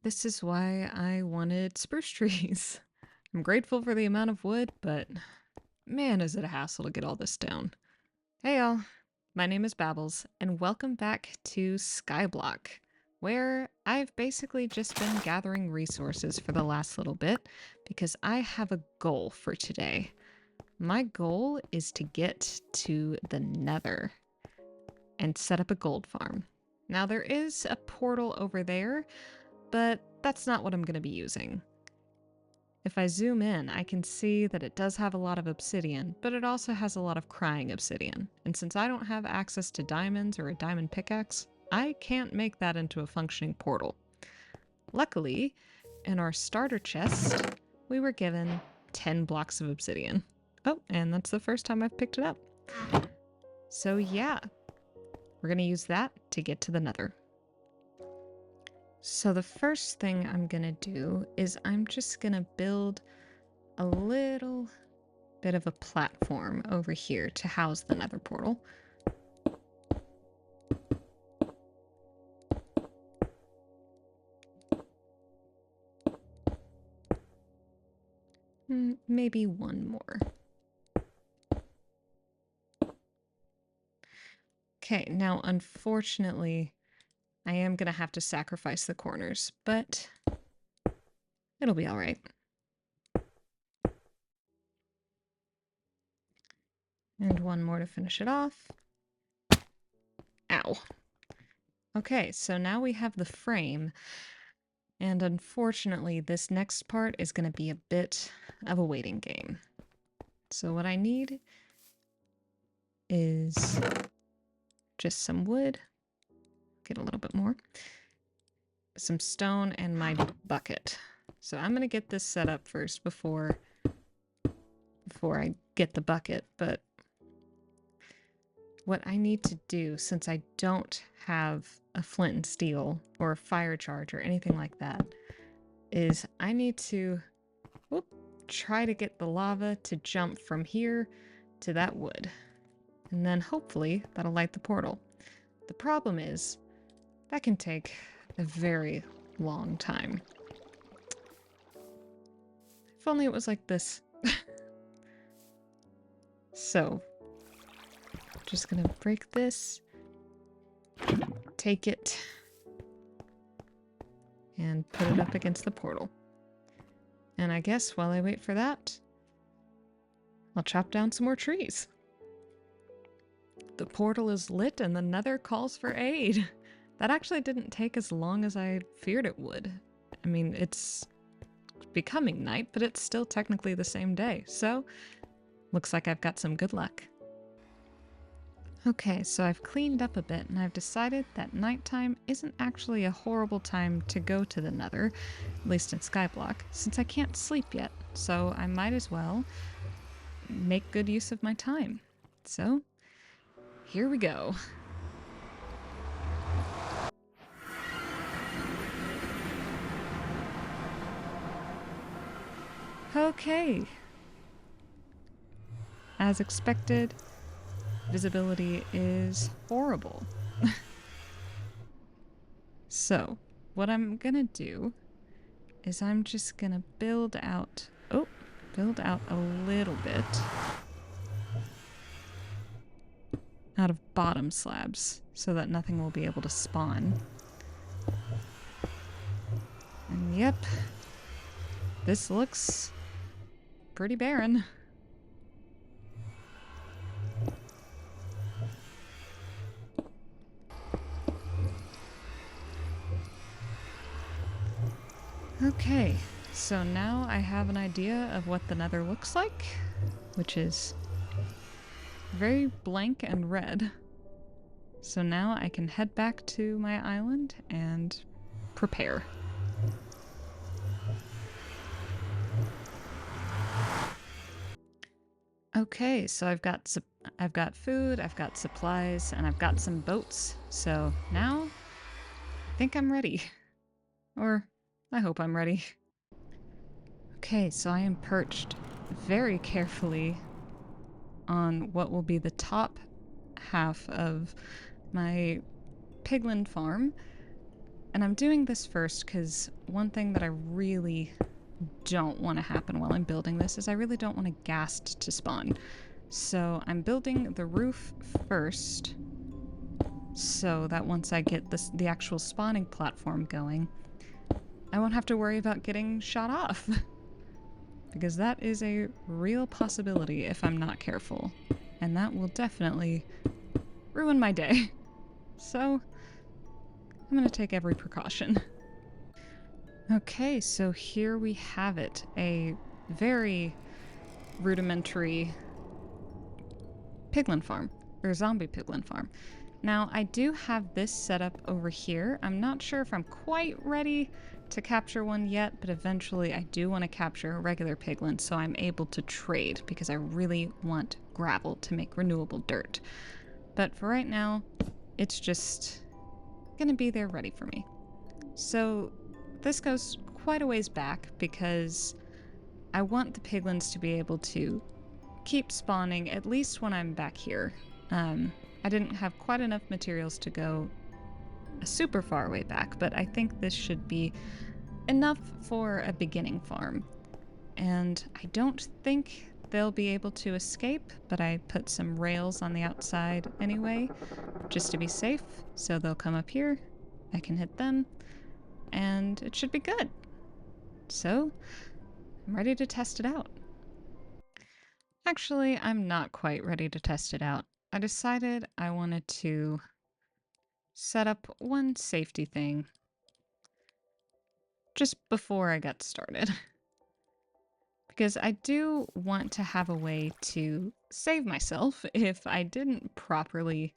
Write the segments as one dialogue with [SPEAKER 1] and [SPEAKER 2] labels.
[SPEAKER 1] This is why I wanted spruce trees. I'm grateful for the amount of wood, but man, is it a hassle to get all this down. Hey y'all, my name is Babbles, and welcome back to Skyblock, where I've basically just been gathering resources for the last little bit because I have a goal for today. My goal is to get to the Nether and set up a gold farm. Now there is a portal over there, but that's not what I'm going to be using. If I zoom in, I can see that it does have a lot of obsidian, but it also has a lot of crying obsidian. And since I don't have access to diamonds or a diamond pickaxe, I can't make that into a functioning portal. Luckily, in our starter chest, we were given 10 blocks of obsidian. Oh, and that's the first time I've picked it up. So yeah, we're going to use that to get to the Nether. So the first thing I'm gonna do is I'm just gonna build a little bit of a platform over here to house the Nether portal. Maybe one more. Okay, now unfortunately, I am gonna have to sacrifice the corners, but it'll be all right. And one more to finish it off. Ow. Okay, so now we have the frame, and unfortunately, this next part is going to be a bit of a waiting game. So what I need is just some wood, get a little bit more, some stone, and my bucket. So I'm going to get this set up first before I get the bucket, but what I need to do, since I don't have a flint and steel or a fire charge or anything like that, is I need to try to get the lava to jump from here to that wood. And then hopefully that'll light the portal. The problem is that can take a very long time. If only it was like this. So, just gonna break this, take it, and put it up against the portal. And I guess while I wait for that, I'll chop down some more trees. The portal is lit and the Nether calls for aid. That actually didn't take as long as I feared it would. I mean, it's becoming night, but it's still technically the same day. So, looks like I've got some good luck. Okay, so I've cleaned up a bit and I've decided that nighttime isn't actually a horrible time to go to the Nether, at least in Skyblock, since I can't sleep yet. So I might as well make good use of my time. So, here we go. Okay. As expected, visibility is horrible. So, what I'm gonna do is I'm just gonna build out a little bit out of bottom slabs so that nothing will be able to spawn. And yep, this looks pretty barren. Okay, so now I have an idea of what the Nether looks like, which is very blank and red. So now I can head back to my island and prepare. Okay, so I've got food, I've got supplies, and I've got some boats. So now I think I'm ready. Or I hope I'm ready. Okay, so I am perched very carefully on what will be the top half of my piglin farm. And I'm doing this first because one thing that I really don't want to happen while I'm building this is I really don't want a ghast to spawn. So I'm building the roof first so that once I get the actual spawning platform going, I won't have to worry about getting shot off. Because that is a real possibility if I'm not careful. And that will definitely ruin my day. So I'm going to take every precaution. Okay, so here we have it. A very rudimentary piglin farm, or zombie piglin farm. Now, I do have this set up over here. I'm not sure if I'm quite ready to capture one yet, but eventually I do want to capture a regular piglin so I'm able to trade because I really want gravel to make renewable dirt. But for right now, it's just gonna be there ready for me. So this goes quite a ways back because I want the piglins to be able to keep spawning at least when I'm back here. I didn't have quite enough materials to go a super far way back, but I think this should be enough for a beginning farm. And I don't think they'll be able to escape, but I put some rails on the outside anyway, just to be safe. So they'll come up here, I can hit them, and it should be good. So I'm ready to test it out. Actually, I'm not quite ready to test it out. I decided I wanted to set up one safety thing just before I got started. Because I do want to have a way to save myself if I didn't properly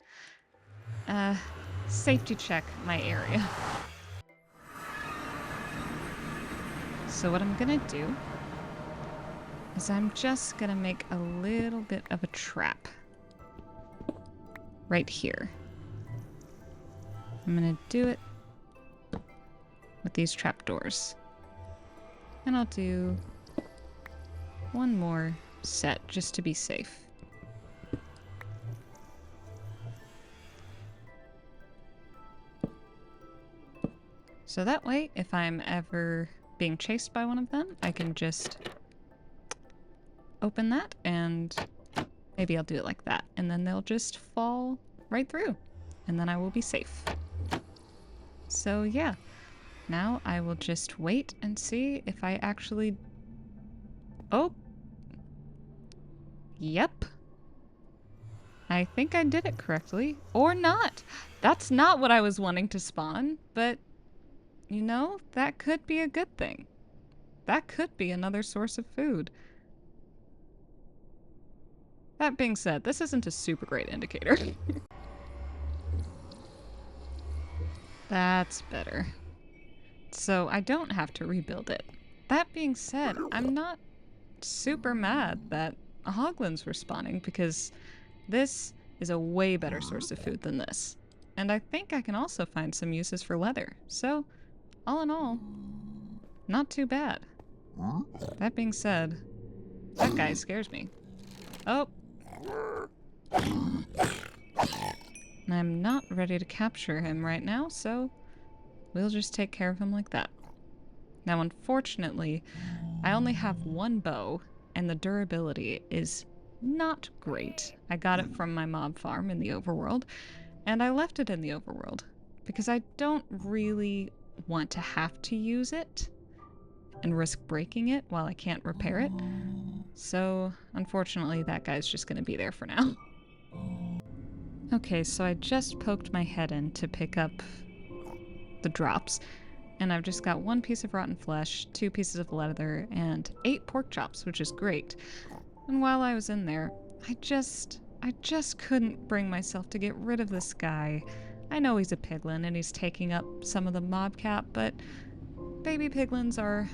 [SPEAKER 1] safety check my area. So what I'm gonna do is I'm just gonna make a little bit of a trap right here. I'm gonna do it with these trapdoors. And I'll do one more set just to be safe. So that way, if I'm ever being chased by one of them, I can just open that and maybe I'll do it like that. And then they'll just fall right through. And then I will be safe. So yeah, now I will just wait and see if I actually... Oh! Yep. I think I did it correctly. Or not! That's not what I was wanting to spawn, but... You know, that could be a good thing. That could be another source of food. That being said, this isn't a super great indicator. That's better. So I don't have to rebuild it. That being said, I'm not super mad that hoglins were spawning because this is a way better source of food than this. And I think I can also find some uses for leather. So, all in all, not too bad. That being said, that guy scares me. Oh! I'm not ready to capture him right now, so we'll just take care of him like that. Now, unfortunately, I only have one bow, and the durability is not great. I got it from my mob farm in the overworld, and I left it in the overworld because I don't really want to have to use it and risk breaking it while I can't repair it. So, unfortunately, that guy's just going to be there for now. Okay, so I just poked my head in to pick up the drops, and I've just got 1 piece of rotten flesh, 2 pieces of leather, and 8 pork chops, which is great. And while I was in there, I just couldn't bring myself to get rid of this guy. I know he's a piglin and he's taking up some of the mob cap, but baby piglins are,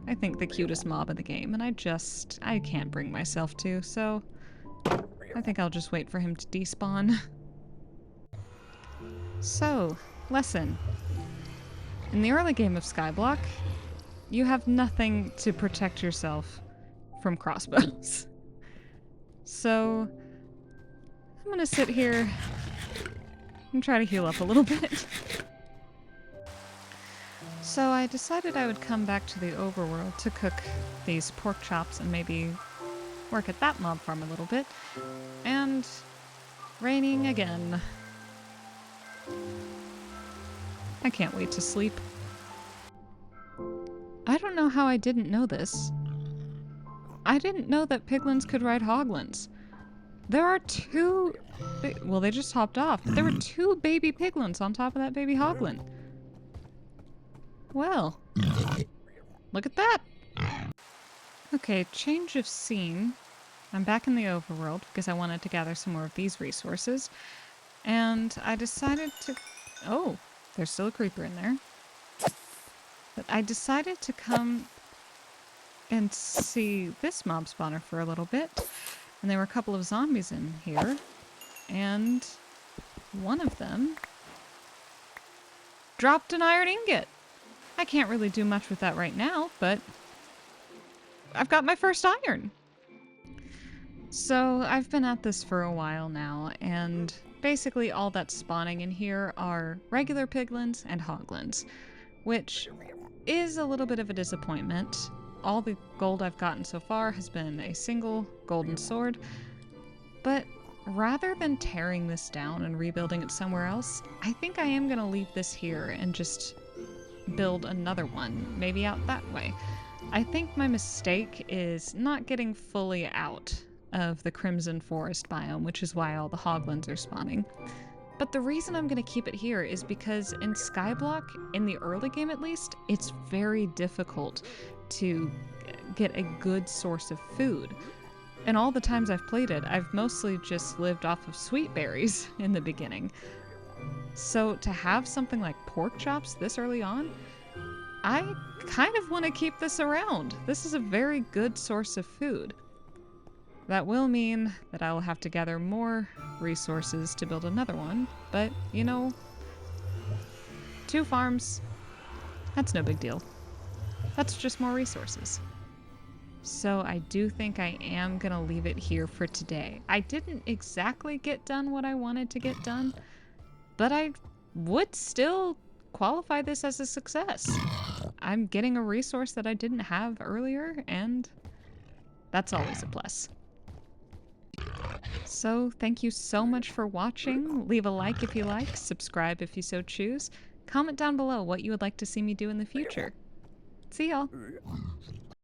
[SPEAKER 1] I think, the cutest mob in the game, and I can't bring myself to, so I think I'll just wait for him to despawn. So, lesson. In the early game of Skyblock, you have nothing to protect yourself from crossbows. So, I'm gonna sit here and try to heal up a little bit. So I decided I would come back to the overworld to cook these pork chops and maybe work at that mob farm a little bit. And raining again. I can't wait to sleep. I don't know how I didn't know this. I didn't know that piglins could ride hoglins. There are two... Well, they just hopped off, but there were two baby piglins on top of that baby hoglin. Well, look at that. Okay, change of scene. I'm back in the overworld because I wanted to gather some more of these resources. And I decided to... Oh, there's still a creeper in there. But I decided to come and see this mob spawner for a little bit. And there were a couple of zombies in here. And one of them dropped an iron ingot. I can't really do much with that right now, but I've got my first iron. So I've been at this for a while now, and basically all that's spawning in here are regular piglins and hoglins, which is a little bit of a disappointment. All the gold I've gotten so far has been a single golden sword, but rather than tearing this down and rebuilding it somewhere else, I think I am going to leave this here and just build another one, maybe out that way. I think my mistake is not getting fully out of the Crimson Forest biome, which is why all the hoglins are spawning. But the reason I'm going to keep it here is because in Skyblock, in the early game at least, it's very difficult to get a good source of food. And all the times I've played it, I've mostly just lived off of sweet berries in the beginning. So to have something like pork chops this early on, I kind of want to keep this around. This is a very good source of food. That will mean that I will have to gather more resources to build another one, but, you know, 2 farms, that's no big deal. That's just more resources. So I do think I am going to leave it here for today. I didn't exactly get done what I wanted to get done, but I would still qualify this as a success. I'm getting a resource that I didn't have earlier, and that's always a plus. So thank you so much for watching. Leave a like if you like, subscribe if you so choose. Comment down below what you would like to see me do in the future. See y'all.